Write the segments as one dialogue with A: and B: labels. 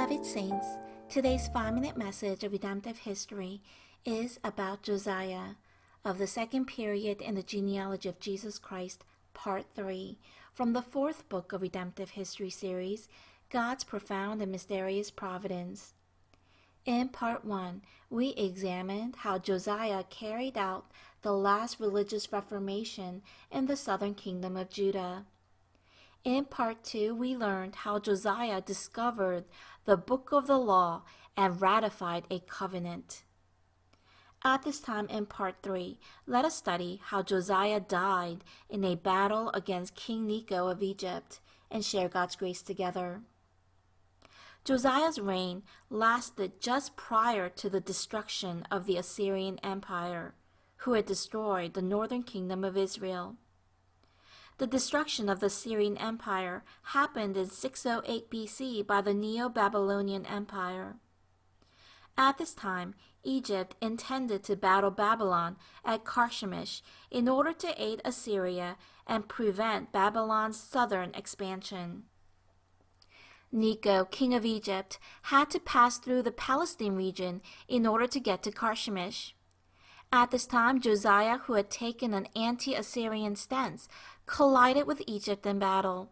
A: Beloved Saints, today's 5-minute message of redemptive history is about Josiah of the second period in the genealogy of Jesus Christ, Part 3, from the 4th book of Redemptive History series, God's Profound and Mysterious Providence. In Part 1, we examined how Josiah carried out the last religious reformation in the southern kingdom of Judah. In Part 2, we learned how Josiah discovered the book of the law and ratified a covenant. At this time in Part 3, let us study how Josiah died in a battle against King Necho of Egypt and share God's grace together. Josiah's reign lasted just prior to the destruction of the Assyrian Empire, who had destroyed the northern kingdom of Israel. The destruction of the Assyrian Empire happened in 608 BC by the Neo-Babylonian Empire. At this time, Egypt intended to battle Babylon at Carchemish in order to aid Assyria and prevent Babylon's southern expansion. Necho, king of Egypt, had to pass through the Palestine region in order to get to Carchemish. At this time, Josiah, who had taken an anti-Assyrian stance, collided with Egypt in battle.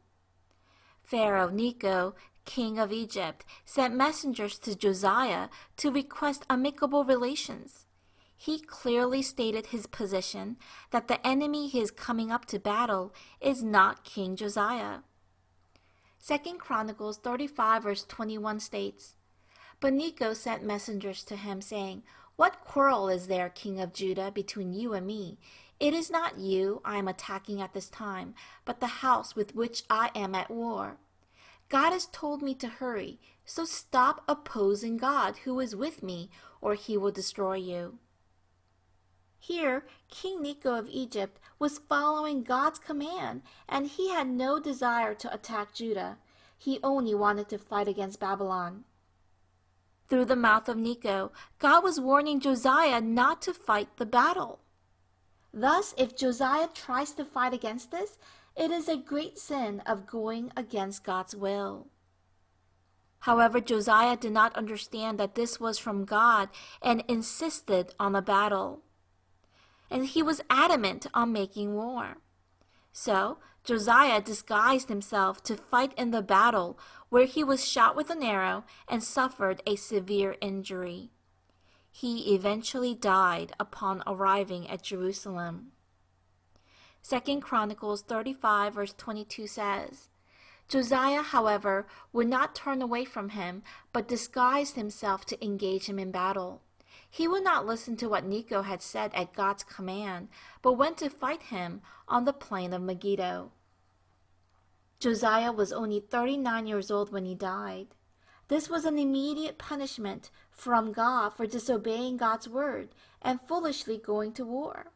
A: Pharaoh Necho, king of Egypt, sent messengers to Josiah to request amicable relations. He clearly stated his position that the enemy he is coming up to battle is not King Josiah. 2 Chronicles 35 verse 21 states, "But Necho sent messengers to him, saying, 'What quarrel is there, king of Judah, between you and me? It is not you I am attacking at this time, but the house with which I am at war. God has told me to hurry, so stop opposing God who is with me, or he will destroy you.'" Here, King Necho of Egypt was following God's command, and he had no desire to attack Judah. He only wanted to fight against Babylon. Through the mouth of Necho, God was warning Josiah not to fight the battle. Thus, if Josiah tries to fight against this, it is a great sin of going against God's will. However, Josiah did not understand that this was from God and insisted on the battle. And he was adamant on making war. So, Josiah disguised himself to fight in the battle, where he was shot with an arrow and suffered a severe injury. He eventually died upon arriving at Jerusalem. 2 Chronicles 35 verse 22 says, "Josiah, however, would not turn away from him, but disguised himself to engage him in battle. He would not listen to what Necho had said at God's command, but went to fight him on the plain of Megiddo." Josiah was only 39 years old when he died. This was an immediate punishment from God for disobeying God's word and foolishly going to war.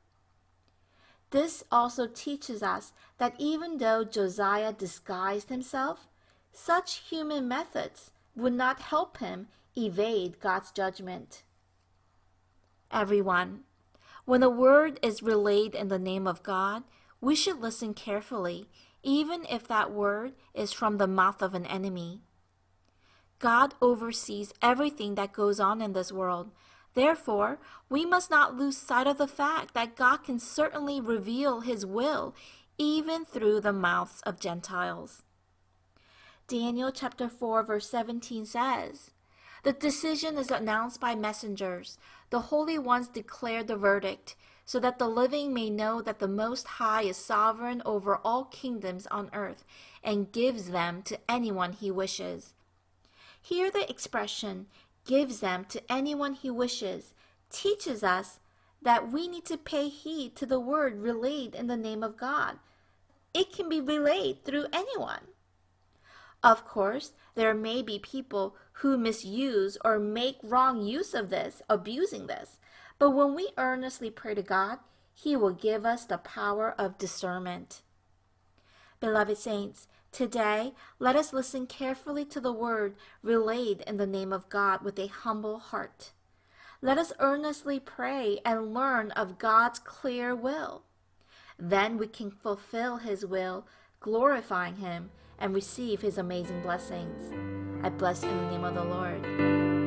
A: This also teaches us that even though Josiah disguised himself, such human methods would not help him evade God's judgment. Everyone, when a word is relayed in the name of God, we should listen carefully, even if that word is from the mouth of an enemy. God oversees everything that goes on in this world. Therefore, we must not lose sight of the fact that God can certainly reveal his will even through the mouths of Gentiles. Daniel chapter 4 verse 17 says, "The decision is announced by messengers. The holy ones declare the verdict, so that the living may know that the Most High is sovereign over all kingdoms on earth and gives them to anyone he wishes." Here the expression, "gives them to anyone he wishes," teaches us that we need to pay heed to the word relayed in the name of God. It can be relayed through anyone. Of course, there may be people who misuse or make wrong use of this, abusing this. But when we earnestly pray to God, he will give us the power of discernment. Beloved saints, today let us listen carefully to the word relayed in the name of God with a humble heart. Let us earnestly pray and learn of God's clear will. Then we can fulfill his will, glorifying him and receive his amazing blessings. I bless in the name of the Lord.